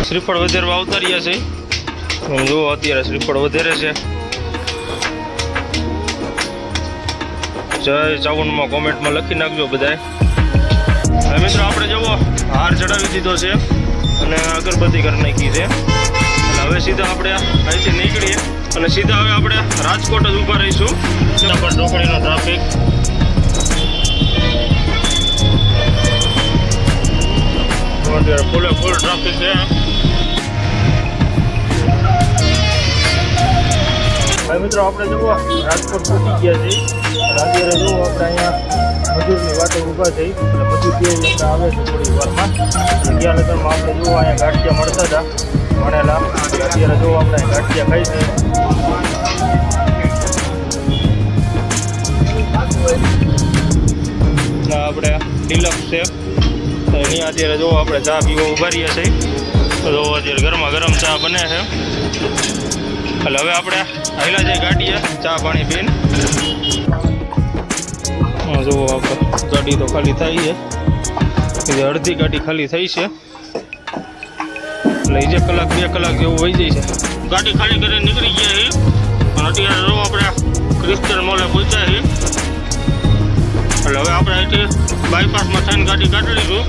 શ્રીફળ વધારવા આવતા રહ્યા છે। જો અત્યારે શ્રીફળ વધારે છે। જય ચાવનમાં કોમેન્ટમાં લખી નાખજો બધાએ। હવે મિત્રો આપણે જુઓ હાર ચડાવી દીધો છે અને અગરબત્તી કરી નાખી છે। હવે સીધા આપણે અહીંથી નીકળીએ અને સીધા હવે આપણે રાજકોટ જ ઊભા રહીશું। ત્યાં પર ઢોકળીનો ટ્રાફિક ફૂલે ફૂલ ટ્રાફિક છે। હવે મિત્રો આપણે જુઓ રાજકોટ પહોંચી ગયા છીએ। અત્યારે જુઓ આપણે અહીંયા મજૂરની વાટે ઊભા થઈ અને મજૂર બે આવે છે થોડી વારમાં। ગયા લગ્નમાં આપણે જુઓ અહીંયા ગાંઠિયા મળતા હતા ભણેલા। અત્યારે જુઓ આપણે ગાંઠિયા ખાઈ છે। આપણે ડિલક્સ છે એની અત્યારે જુઓ આપણે ચા પીવા ઊભા રહ્યા છીએ। તો અત્યારે ગરમા ગરમ ચા બને છે એટલે હવે આપણે હાઈલા જઈ ગાડીએ ચા પાણી પીને। જુઓ આપણે ગાડી તો ખાલી થઈ છે, અડધી ગાડી ખાલી થઈ છે એટલે જે કલાક 2 કલાક જેવું વહી જાય છે। ગાડી ખાલી કરીને નીકળી ગયા છીએ અને અત્યારે જો આપણે ક્રિસ્ટલ મોલે પહોંચ્યા છીએ એટલે હવે આપણે અહીંથી બાયપાસમાં થઈને ગાડી કાઢી લઈશું।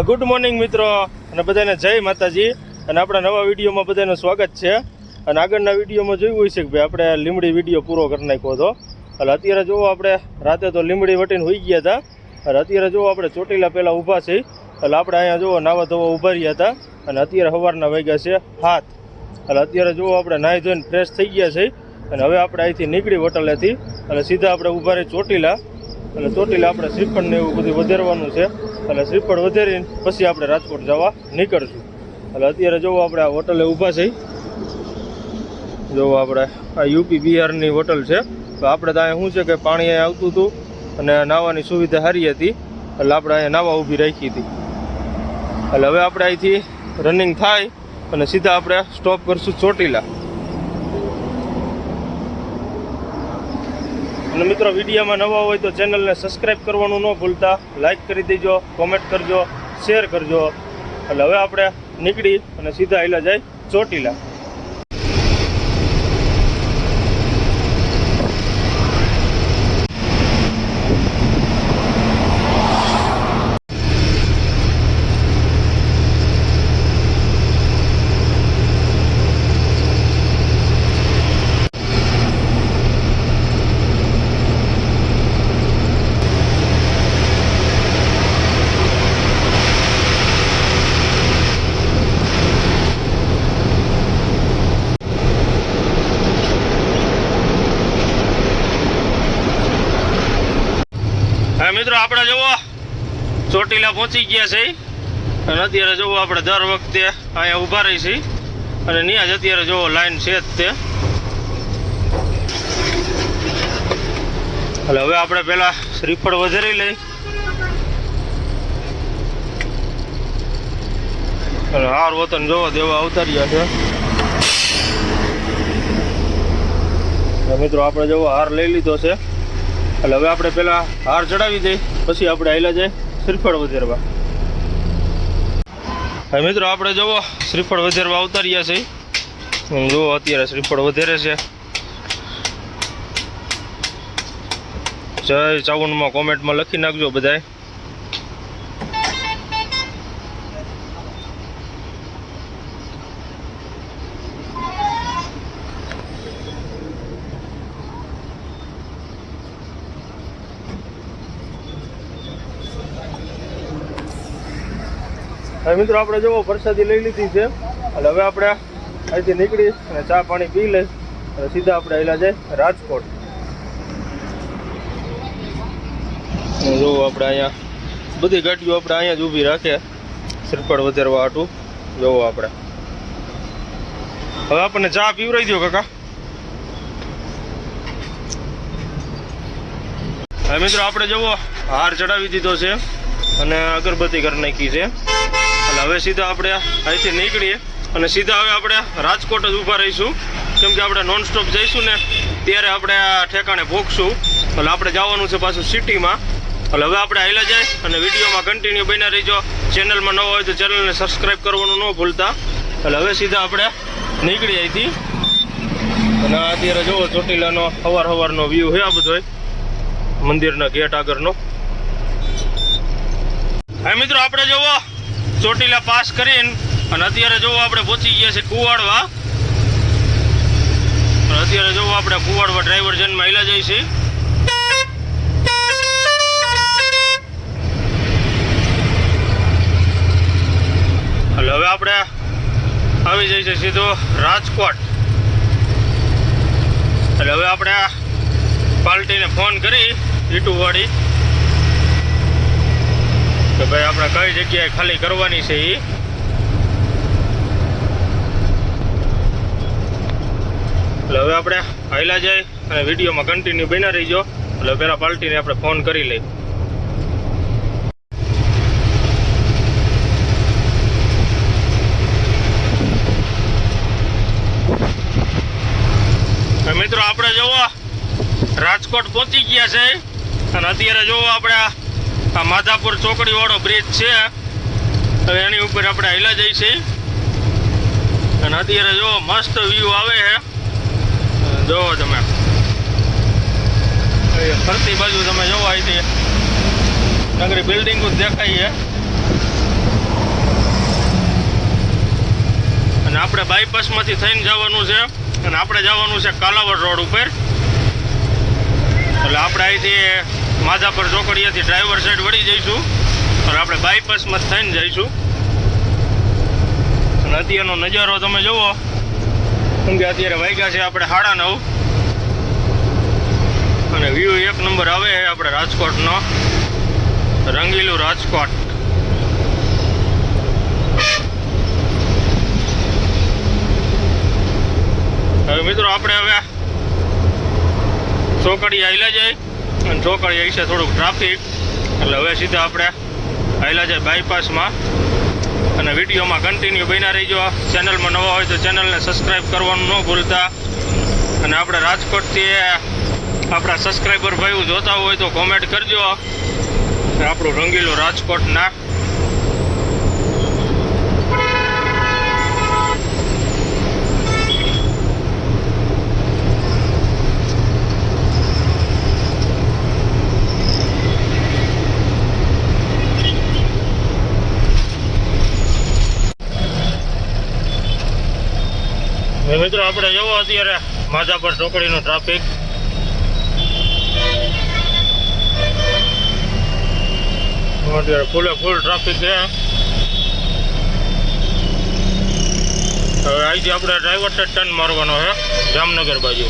ગુડ મોર્નિંગ મિત્રો અને બધાને જય માતાજી અને આપણા નવા વિડીયોમાં બધાનું સ્વાગત છે। અને આગળના વિડીયોમાં જોયું હોય છે કે ભાઈ આપણે લીમડી વિડીયો પૂરો કરી નાખ્યો હતો એટલે અત્યારે જુઓ આપણે રાતે તો લીમડી વટીને હોઈ ગયા હતા અને અત્યારે જુઓ આપણે ચોટીલા પહેલાં ઊભા છે એટલે આપણે અહીંયા જુઓ નાવા ધોવા ઊભા રહ્યા હતા અને અત્યારે સવારના વાગ્યા છે 7 એટલે અત્યારે જુઓ આપણે નાહી ધોઈને ફ્રેશ થઈ ગયા છે અને હવે આપણે અહીંથી નીકળી હોટલેથી અને સીધા આપણે ઊભા રહી ચોટીલા એટલે ચોટીલા આપણે શ્રીફળને એવું બધું વધારવાનું છે એટલે શ્રીફળ વધારીને પછી આપણે રાજકોટ જવા નીકળશું। એટલે અત્યારે જોવો આપણે આ હોટલે ઊભા છે। જોવો આપણે આ યુપી બિહારની હોટલ છે। તો આપણે તો અહીંયા શું છે કે પાણી અહીંયા આવતું હતું અને નાહવાની સુવિધા સારી હતી એટલે આપણે અહીંયા નાહવા ઊભી રાખી હતી। એટલે હવે આપણે અહીંથી રનિંગ થાય અને સીધા આપણે સ્ટોપ કરશું ચોટીલા। અને મિત્રો વિડીયોમાં નવા હોય તો ચેનલને સબસ્ક્રાઈબ કરવાનું ન ભૂલતા, લાઈક કરી દેજો, કોમેન્ટ કરજો, શેર કરજો। એટલે હવે આપણે નીકળી અને સીધા આયલા જાય ચોટીલા। મિત્રો આપણે જુઓ ચોટીલા પહોંચી ગયા છે અને અત્યારે જુઓ આપણે દર વખતે અહીંયા ઊભા રહી છીએ અને ત્યાં જ અત્યારે જુઓ લાઈન છે જ તે। એટલે હવે આપણે પહેલાં શ્રીફળ વધારી લઈ અને હાર વતન જોવો દેવા અવતાર્યા છે। મિત્રો આપણે જુઓ હાર લઈ લીધો છે એટલે હવે આપણે પહેલાં હાર ચડાવી દઈએ પછી આપણે આયલા જાય શ્રીફળ વધારવા। હવે મિત્રો આપણે જુઓ શ્રીફળ વધારવા અવતાર્યા છે। જુઓ અત્યારે શ્રીફળ વધારે છે। જય ચાવનમાં કોમેન્ટમાં લખી નાખજો બધાએ। હવે મિત્રો આપણે જુઓ પ્રસાદી લઈ લીધી છે એટલે હવે આપણે અહીંથી નીકળી અને ચા પાણી પી લઈ અને સીધા આપણે આવેલા જાય રાજકોટ। જુઓ આપણે અહીંયા બધી ગાડીઓ આપણે અહીંયા જ ઊભી રાખે શ્રીફળ વધારવા હાટું। જુઓ આપણે હવે આપણને ચા પીવરાઈ દો કાકા। હવે મિત્રો આપણે જુઓ હાર ચડાવી દીધો છે અને અગરબત્તી કરી નાખી છે એટલે હવે સીધા આપણે અહીંથી નીકળીએ અને સીધા હવે આપણે રાજકોટ જ ઊભા રહીશું। કેમ કે આપણે નોન સ્ટોપ જઈશું ને ત્યારે આપણે આ ઠેકાણે ભોગશું. એટલે આપણે જવાનું છે પાછું સિટીમાં. એટલે હવે આપણે હાલ્યા જાય અને વિડીયોમાં કન્ટિન્યુ બન્યા રહીજો. ચેનલમાં નવા હોય તો ચેનલને સબસ્ક્રાઈબ કરવાનું ન ભૂલતા. એટલે હવે સીધા આપણે નીકળી અહીંથી. અને અત્યારે જુઓ ચોટીલાનો સવારનો વ્યૂ છે આ બધો મંદિરના ગેટ આગળનો. હા મિત્રો, આપણે જુઓ ચોટીલા પાસ કરીને અને અત્યારે જુઓ આપણે પહોંચી ગયા છે કુવાડવા. અત્યારે જુઓ આપણે કુવાડવા ડ્રાઈવર જનમાં હાલ્યા જઈએ છીએ. એટલે હવે આપણે આવી જઈએ છીએ સીધો રાજકોટ. એટલે હવે આપણે પાર્ટીને ફોન કરી ઈટુવાળી કે ભાઈ આપણે કઈ જગ્યાએ ખાલી કરવાની છે એ. એટલે હવે આપણે હાલ્યા જાય અને વિડીયોમાં કન્ટિન્યુ બન્યા રહીજો. એટલે પહેલાં પાર્ટીને આપણે ફોન કરી લઈએ. મિત્રો આપણે જોવો રાજકોટ પહોંચી ગયા છે અને અત્યારે જોવો આપણે આ માધાપુર ચોકડી વાળો બ્રિજ છે. હવે એની ઉપર આપણે હાલ્યા જઈએ છીએ અને અત્યારે જોવો મસ્ત વ્યૂ આવે છે. જોવો તમે ફરતી બાજુ તમે જોવો અહીંથી નગરી બિલ્ડિંગો દેખાય છે. અને આપણે બાયપાસમાંથી થઈને જવાનું છે અને આપણે જવાનું છે કાલાવડ રોડ ઉપર. એટલે આપણે અહીંથી માધાપર ચોકડીયાથી ડ્રાઈવર સાઈડ વળી જઈશું અને આપણે બાયપાસમાં થઈને જઈશું. અને અત્યારનો નજારો તમે જુઓ કેમ કે અત્યારે વાગ્યા છે આપણે 9:30 અને વ્યૂ એક નંબર આવે છે આપણે રાજકોટનો, રંગીલું રાજકોટ. હવે મિત્રો આપણે હવે ચોકડી હાલ્યા જાય અને ચોકડી આવી છે થોડુંક ટ્રાફિક. એટલે હવે સીધા આપણે હાલ્યા જાય બાયપાસમાં અને વિડીયોમાં કન્ટિન્યુ બન્યા રહીજો. ચેનલમાં નવા હોય તો ચેનલને સબસ્ક્રાઈબ કરવાનું ન ભૂલતા. અને આપણે રાજકોટથી આપણા સબસ્ક્રાઈબર ભાઈઓ જોતા હોય તો કોમેન્ટ કરજો આપણું રંગીલું રાજકોટના. મિત્રો આપણે જવો અત્યારે માધાપર ચોકડીનો ટ્રાફિક. અત્યારે ફૂલ ટ્રાફિક છે. હવે અહીંથી આપણે ડ્રાઈવર સાઈડ ટર્ન મારવાનો છે જામનગર બાજુ.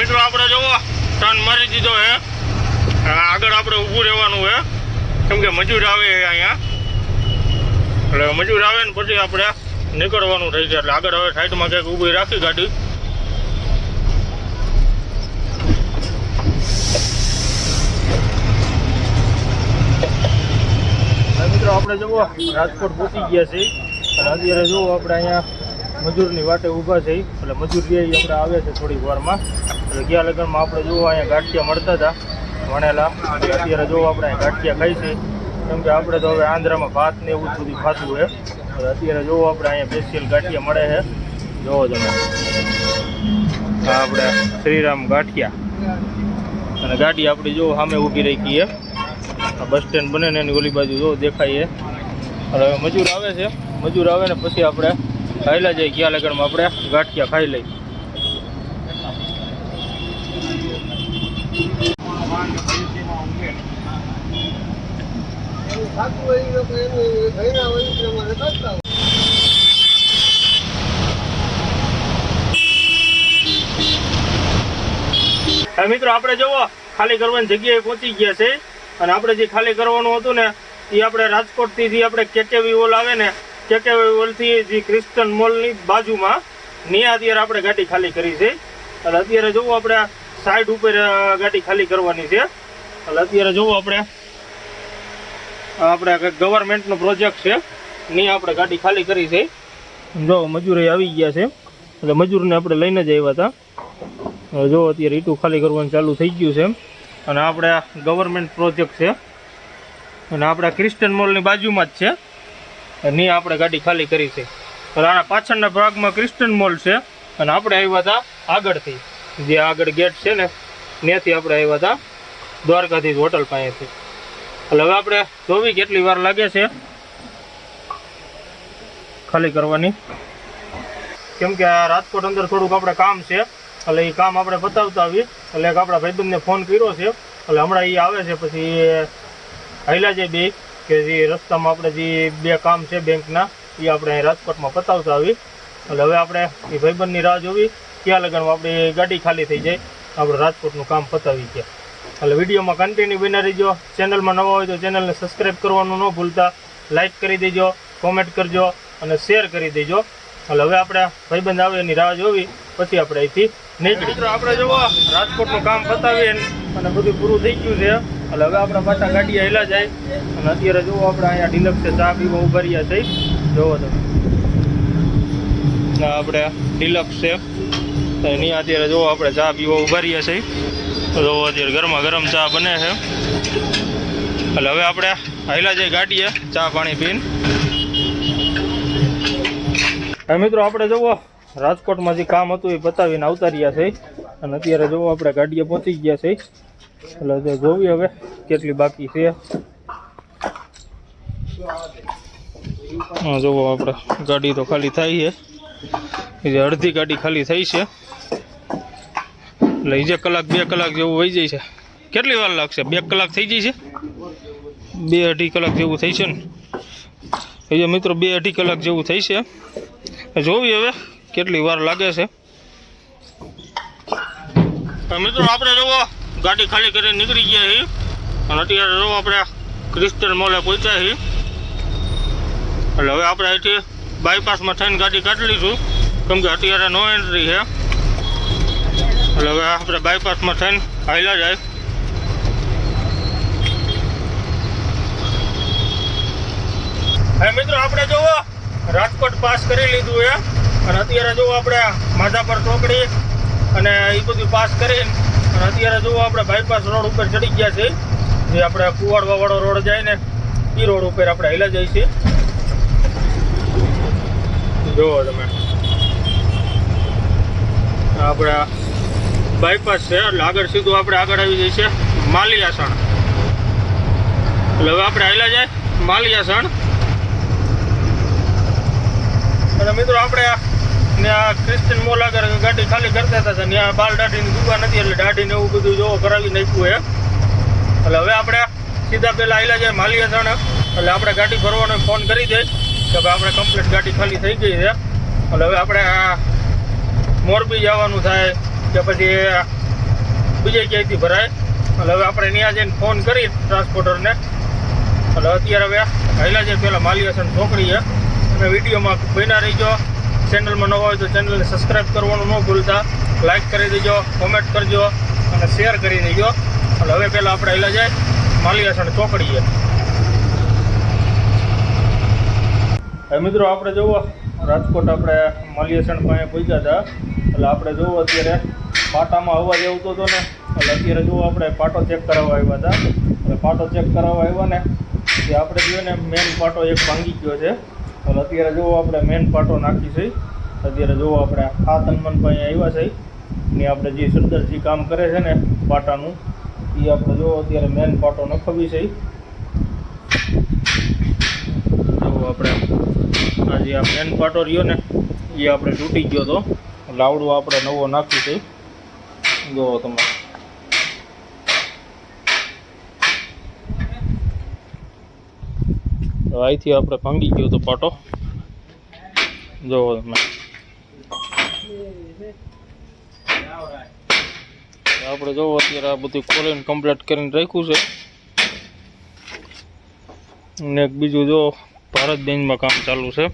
મિત્રો આપણે જુઓ ટર્ન મારી દીધો છે. આગળ આપણે ઊભું રહેવાનું છે કેમ કે મજૂર આવે અહીંયા. એટલે મજૂર આવે ને પછી આપણે નીકળવાનું થઈ જાય. એટલે આગળ હવે સાઈડમાં ક્યાંક ઊભી રાખી ગાડી. મિત્રો આપણે જુઓ રાજકોટ પહોંચી ગયા છીએ અને અત્યારે જુઓ આપણે અહીંયા મજૂરની વાટે ઊભા છે. એટલે મજૂર જે આપણે આવે છે થોડીક વારમાં. એટલે ગયા લગ્નમાં આપણે જુઓ અહીંયા ગાંઠિયા મળતા હતા વણેલા. અત્યારે જુઓ આપણે ગાંઠિયા ખાઈ છે કેમ કે આપણે તો હવે આંધ્રામાં ભાત ને એવું બધું ખાતું હોય. અત્યારે જુઓ આપણે અહીંયા સ્પેશિયલ ગાંઠિયા મળે છે. જુઓ તમે આ આપણે શ્રીરામ ગાંઠિયા અને ગાડી આપણી જુઓ સામે ઊભી રાખી છે. આ બસ સ્ટેન્ડ બને ને એની ઓલી બાજુ જુઓ દેખાય છે. એટલે હવે મજૂર આવે છે. મજૂર આવે ને પછી આપણે ખાઈલા જાય. ગયા લગનમાં આપણે ગાંઠિયા ખાઈ લઈ. મિત્રો આપણે જુઓ ખાલી કરવાની જગ્યાએ પહોંચી ગયા છે અને આપણે જે ખાલી કરવાનું હતું ને એ આપણે રાજકોટથી જે આપણે કેકેવી ઓલ આવે ને કેકેવી ઓલથી જે ક્રિસ્ટન મોલની બાજુમાં ત્યાં અત્યારે આપણે ગાડી ખાલી કરી છે. એટલે અત્યારે જોવો આપણે સાઈડ ઉપર ગાડી ખાલી કરવાની છે. એટલે અત્યારે જોવો આપણે ગવર્મેન્ટનો પ્રોજેક્ટ છે, ત્યાં આપણે ગાડી ખાલી કરી છે. જો મજૂરે આવી ગયા છે, એટલે મજૂરને આપણે લઈને જ આવ્યા હતા. જો અત્યારે ઈંટું ખાલી કરવાનું ચાલુ થઈ ગયું છે. અને આપણે ગવર્મેન્ટ પ્રોજેક્ટ છે, અને આપણા ક્રિસ્ટન મોલની બાજુમાં જ છે, ત્યાં આપણે ગાડી ખાલી કરી છે. આના પાછળના ભાગમાં ક્રિસ્ટન મોલ છે, અને આપણે આવ્યા હતા આગળથી, જે આગળ ગેટ છે ને ત્યાંથી આપણે આવ્યા હતા દ્વારકાધીશ હોટલ પાસેથી. એટલે હવે આપણે જોવી કેટલી વાર લાગે છે ખાલી કરવાની, કેમ કે આ રાજકોટ અંદર થોડુંક આપણે કામ છે. એટલે એ કામ આપણે બતાવતા આવીએ. એટલે એક આપણા ભાઈબંધને ફોન કર્યો છે, એટલે હમણાં એ આવે છે, પછી હાલ્યા જાય બે કે જે રસ્તામાં આપણે જે બે કામ છે બેંકના એ આપણે અહીં રાજકોટમાં પતાવતા આવી. એટલે હવે આપણે એ ભાઈબંધની રાહ જોવી ક્યાં લગાડવા આપણી ગાડી ખાલી થઈ જાય, આપણે રાજકોટનું કામ પતાવી ગયા. એટલે વિડીયોમાં કન્ટિન્યુ બના રહીજો. ચેનલમાં નવા હોય તો ચેનલને સબસ્ક્રાઈબ કરવાનું ન ભૂલતા, લાઇક કરી દેજો, કોમેન્ટ કરજો અને શેર કરી દેજો. એટલે હવે આપણે ભાઈબંધ આવે એની રાહ જોવી, પછી આપણે અહીંથી નીકળી. આપણે જોવો રાજકોટનું કામ પતાવી અને બધું પૂરું થઈ ગયું છે. એટલે હવે આપણે પાછા ગાડી હેલા જાય. અને અત્યારે જોવો આપણે અહીંયા ડિલક્સ ચા પીવા ઉભા રહ્યા છે. જોવો તમે આપણે ડિલક્સ છે, એની અત્યારે જોવો આપણે ચા પીવા ઉભા રહ્યા છે. જોવો અત્યારે ગરમા ગરમ ચા બને છે. એટલે હવે આપણે હેલા જાય ગાડીએ ચા પાણી પીને. હવે મિત્રો આપણે જોવો રાજકોટમાં જે કામ હતું એ બતાવીને આવતા રહ્યા છે. અને અત્યારે જોવો આપણે ગાડીએ પહોંચી ગયા છે. એટલે જોવી હવે કેટલી બાકી છે. જોવો આપણે ગાડી તો ખાલી થાય છે, અડધી ગાડી ખાલી થઈ છે. એટલે જે કલાક 2 કલાક જેવું વહી જાય છે. કેટલી વાર લાગશે? 2 કલાક થઈ જાય છે, 2-2.5 કલાક જેવું થઈ છે ને મિત્રો, 2-2.5 કલાક જેવું થઈ છે. જોવી હવે કેટલી વાર લાગે છે. મિત્રો આપણે જોવો ગાડી ખાલી કરીને નીકળી ગયા છીએ. અને અત્યારે જોવો આપણે ક્રિસ્ટન મોલે પહોંચ્યા છીએ. એટલે હવે આપણે અહીંથી બાયપાસમાં થઈને ગાડી કાઢી લઈશું, કેમ કે અત્યારે નો એન્ટ્રી છે. એટલે હવે આપણે બાયપાસમાં થઈને હાલ્યા જાય. હવે મિત્રો આપણે જોવો રાજકોટ પાસ કરી લીધું છે. અને અત્યારે જોવો આપણે માધાપર ચોકડી અને એ બધું પાસ કરીને અને અત્યારે જોવો આપણે બાયપાસ રોડ ઉપર ચડી ગયા છે, જે આપણે કુવાડવા વાળો રોડ જાય ને એ રોડ ઉપર આપણે હેલા જાય છે. જોવો તમે આપણે બાયપાસ છે, એટલે આગળ સીધું આપણે આગળ આવી જાય છે માલિયાસણ. એટલે હવે આપણે હેલા જાય માલિયાસણ. અને મિત્રો આપણે ત્યાં ક્રિસ્ટન મોલ આગળ ગાડી ખાલી કરતા હતા, ત્યાં બાલ દાઢીની દુકાન હતી, એટલે દાઢીને એવું બધું જોવો કરાવી નાખ્યું છે. એટલે હવે આપણે સીધા પહેલાં આવેલા જાય માલિયાસણ. એટલે આપણે ગાડી ભરવાનો ફોન કરી દઈએ કે ભાઈ આપણે કમ્પ્લીટ ગાડી ખાલી થઈ ગઈ છે. એટલે હવે આપણે મોરબી જવાનું થાય કે પછી બીજે ક્યાંયથી ભરાય. એટલે હવે આપણે ત્યાં જઈને ફોન કરી ટ્રાન્સપોર્ટરને. એટલે અત્યારે હવે હાલ્યા જાય પહેલાં માલિયાસણ ચોકડી છે. અને વિડીયોમાં બન્યા રહીજો. ચેનલમાં નવા હોય તો ચેનલને સબસ્ક્રાઈબ કરવાનું ન ભૂલતા, લાઇક કરી દેજો, કોમેન્ટ કરજો અને શેર કરી દેજો. એટલે હવે પહેલાં આપણે હાલ્યા જાય માલિયાસણ ચોકડીએ. હવે મિત્રો આપણે જોવો રાજકોટ આપણે માલિયાસણ પાસે પહોંચ્યા હતા. એટલે આપણે જોવો અત્યારે પાટામાં અવાજ આવતો હતો ને, એટલે અત્યારે જોવો આપણે પાટો ચેક કરાવવા આવ્યા હતા. એટલે પાટો ચેક કરાવવા આવ્યા ને જે આપણે જોઈએ ને મેન પાટો એક ભાંગી ગયો છે. એટલે અત્યારે જોવો આપણે મેન પાટો નાખી છે. અત્યારે જોવો આપણે આ તનમન પાસે આવ્યા છે ને આપણે જે સરદારજી કામ કરે છે ને પાટાનું એ આપણે જોવો અત્યારે મેન પાટો નખાવી છે. જોવો આપણે આ જે આ મેન પાટો રહ્યો ને એ આપણે તૂટી ગયો હતો, એટલે આવડું આપણે નવો નાખ્યું છે. જોવો તમે અહીંથી આપણે ભાંગી ગયો હતો પાટો. જોવો તમે આપણે જોવો અત્યારે આ બધું ખોલીને કમ્પ્લીટ કરીને રાખ્યું છે. ને એક બીજું જો ભારત બેંકમાં કામ ચાલુ છે,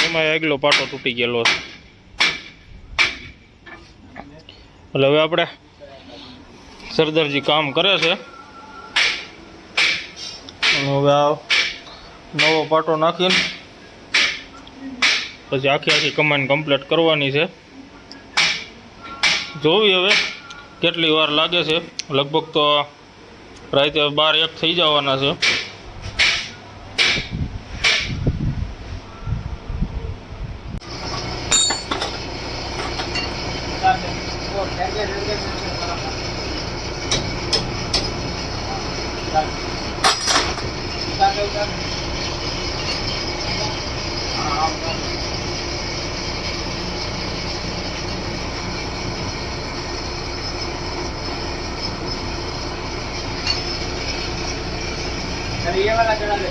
એમાં આગલો પાટો તૂટી ગયેલો છે. એટલે હવે આપણે સરદારજી કામ કરે છે. હવે આ નવો પાટો નાખીને પછી આખી કમાન કમ્પ્લીટ કરવાની છે. જોવી હવે કેટલી વાર લાગે છે. લગભગ તો રાતે 12-1 થઈ જવાના છે. ये वाला चढ़ा दे।